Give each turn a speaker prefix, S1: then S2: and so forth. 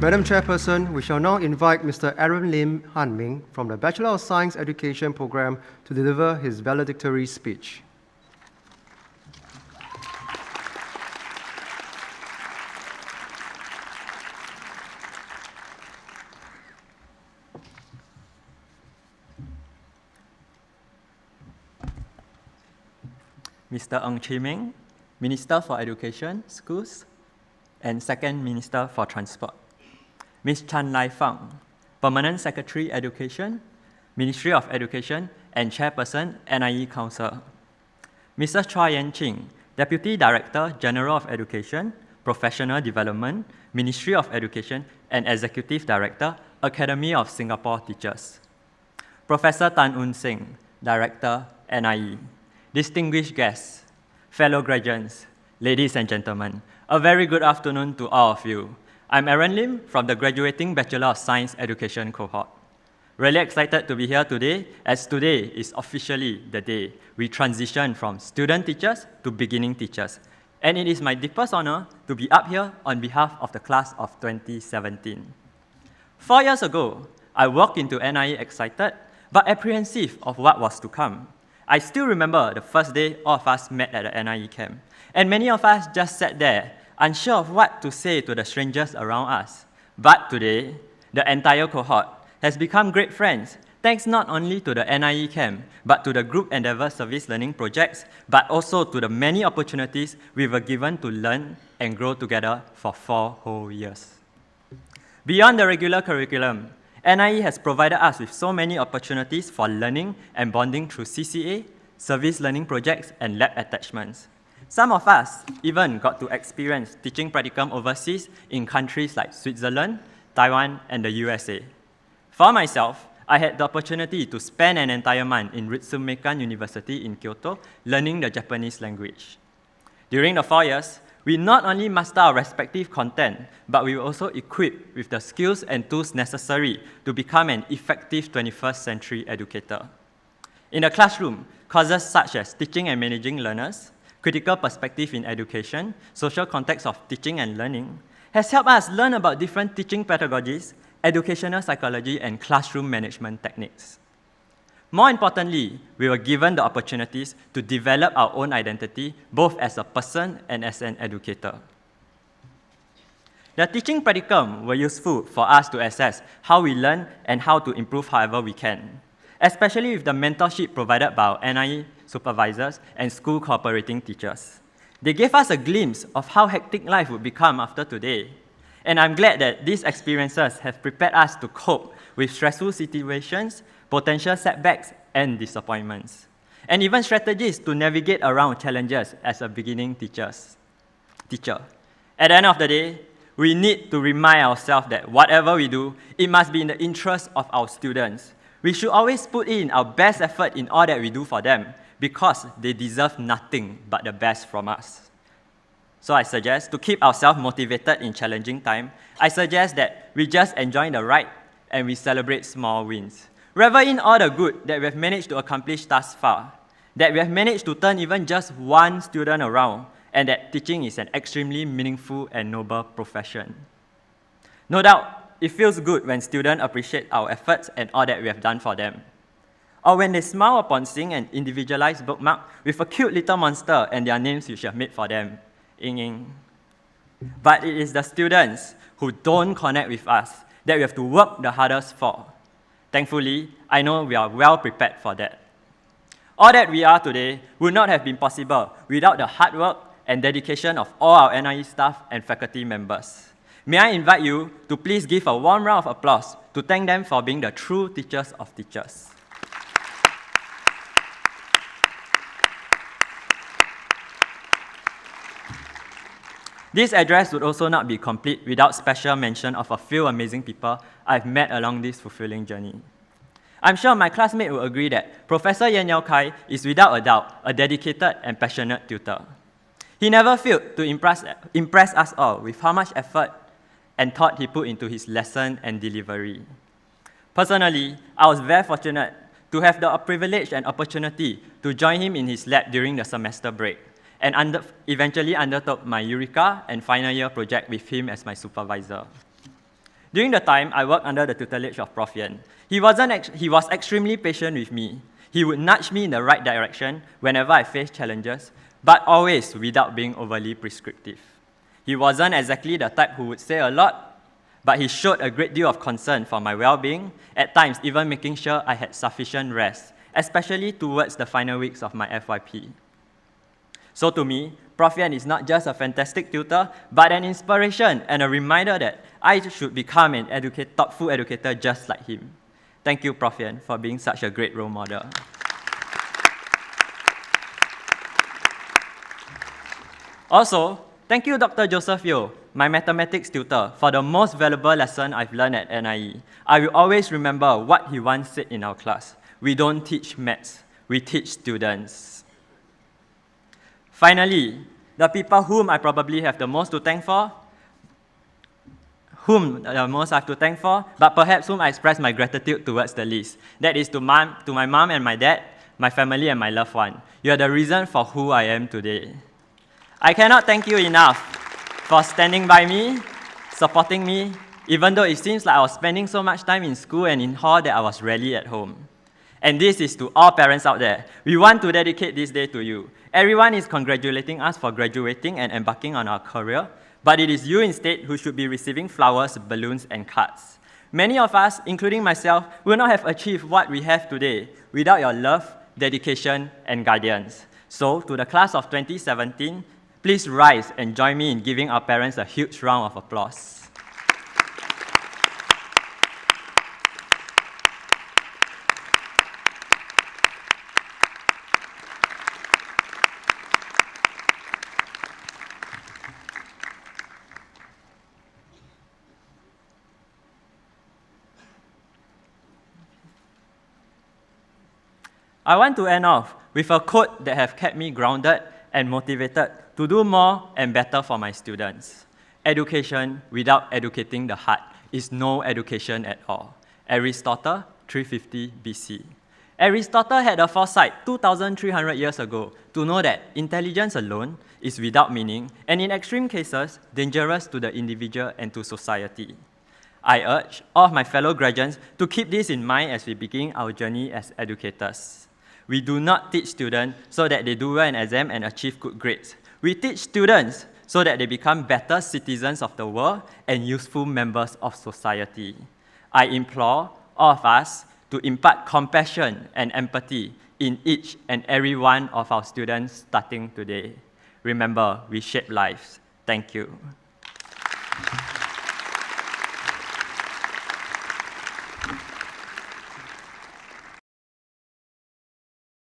S1: Madam Chairperson, we shall now invite Mr. Aaron Lim Han Ming from the Bachelor of Science Education program to deliver his valedictory speech.
S2: Mr. Ng Chi Ming, Minister for Education, Schools, and Second Minister for Transport. Ms. Chan Lai Fang, Permanent Secretary Education, Ministry of Education, and Chairperson, NIE Council. Mrs. Chua Yen Ching, Deputy Director General of Education, Professional Development, Ministry of Education, and Executive Director, Academy of Singapore Teachers. Professor Tan Un Sing, Director, NIE. Distinguished guests, fellow graduates, ladies and gentlemen, a very good afternoon to all of you. I'm Aaron Lim from the graduating Bachelor of Science Education cohort. Really excited to be here today, as today is officially the day we transition from student teachers to beginning teachers. And it is my deepest honor to be up here on behalf of the class of 2017. 4 years ago, I walked into NIE excited, but apprehensive of what was to come. I still remember the first day all of us met at the NIE camp, and many of us just sat there, unsure of what to say to the strangers around us. But today, the entire cohort has become great friends, thanks not only to the NIE camp, but to the Group Endeavour Service Learning projects, but also to the many opportunities we were given to learn and grow together for 4 whole years. Beyond the regular curriculum, NIE has provided us with so many opportunities for learning and bonding through CCA, service learning projects, and lab attachments. Some of us even got to experience teaching practicum overseas in countries like Switzerland, Taiwan, and the USA. For myself, I had the opportunity to spend an entire month in Ritsumeikan University in Kyoto learning the Japanese language. During the 4 years, we not only master our respective content, but we were also equipped with the skills and tools necessary to become an effective 21st century educator. In the classroom, courses such as Teaching and Managing Learners, Critical Perspective in Education, Social Context of Teaching and Learning, has helped us learn about different teaching pedagogies, educational psychology, and classroom management techniques. More importantly, we were given the opportunities to develop our own identity, both as a person and as an educator. The teaching practicum were useful for us to assess how we learn and how to improve however we can, especially with the mentorship provided by our NIE supervisors and school cooperating teachers. They gave us a glimpse of how hectic life would become after today. And I'm glad that these experiences have prepared us to cope with stressful situations, potential setbacks, and disappointments, and even strategies to navigate around challenges as a beginning teacher. At the end of the day, we need to remind ourselves that whatever we do, it must be in the interest of our students. We should always put in our best effort in all that we do for them, because they deserve nothing but the best from us. So I suggest to keep ourselves motivated in challenging time, I suggest that we just enjoy the ride and we celebrate small wins. Revel in all the good that we have managed to accomplish thus far, that we have managed to turn even just one student around, and that teaching is an extremely meaningful and noble profession. No doubt, it feels good when students appreciate our efforts and all that we have done for them. Or when they smile upon seeing an individualized bookmark with a cute little monster and their names which you have made for them. Ing ing. But it is the students who don't connect with us that we have to work the hardest for. Thankfully, I know we are well prepared for that. All that we are today would not have been possible without the hard work and dedication of all our NIE staff and faculty members. May I invite you to please give a warm round of applause to thank them for being the true teachers of teachers. This address would also not be complete without special mention of a few amazing people I've met along this fulfilling journey. I'm sure my classmate will agree that Professor Yan Yao Kai is without a doubt a dedicated and passionate tutor. He never failed to impress us all with how much effort and thought he put into his lesson and delivery. Personally, I was very fortunate to have the privilege and opportunity to join him in his lab during the semester break, and eventually undertook my Eureka and final year project with him as my supervisor. During the time, I worked under the tutelage of Prof. Yen. He was extremely patient with me. He would nudge me in the right direction whenever I faced challenges, but always without being overly prescriptive. He wasn't exactly the type who would say a lot, but he showed a great deal of concern for my well-being, at times even making sure I had sufficient rest, especially towards the final weeks of my FYP. So to me, Prof. Yen is not just a fantastic tutor, but an inspiration and a reminder that I should become an thoughtful educator just like him. Thank you, Prof. Yen, for being such a great role model. Also, thank you, Dr. Joseph Yeo, my mathematics tutor, for the most valuable lesson I've learned at NIE. I will always remember what he once said in our class. We don't teach maths, we teach students. Finally, the people whom I probably have the most to thank for, but perhaps whom I express my gratitude towards the least. That is to my mom and my dad, my family and my loved one. You are the reason for who I am today. I cannot thank you enough for standing by me, supporting me, even though it seems like I was spending so much time in school and in hall that I was rarely at home. And this is to all parents out there. We want to dedicate this day to you. Everyone is congratulating us for graduating and embarking on our career, but it is you instead who should be receiving flowers, balloons, and cards. Many of us, including myself, will not have achieved what we have today without your love, dedication, and guidance. So, to the class of 2017, please rise and join me in giving our parents a huge round of applause. I want to end off with a quote that has kept me grounded and motivated to do more and better for my students. Education without educating the heart is no education at all. Aristotle, 350 BC. Aristotle had a foresight 2,300 years ago to know that intelligence alone is without meaning and in extreme cases, dangerous to the individual and to society. I urge all of my fellow graduates to keep this in mind as we begin our journey as educators. We do not teach students so that they do well in exam and achieve good grades. We teach students so that they become better citizens of the world and useful members of society. I implore all of us to impart compassion and empathy in each and every one of our students starting today. Remember, we shape lives. Thank you.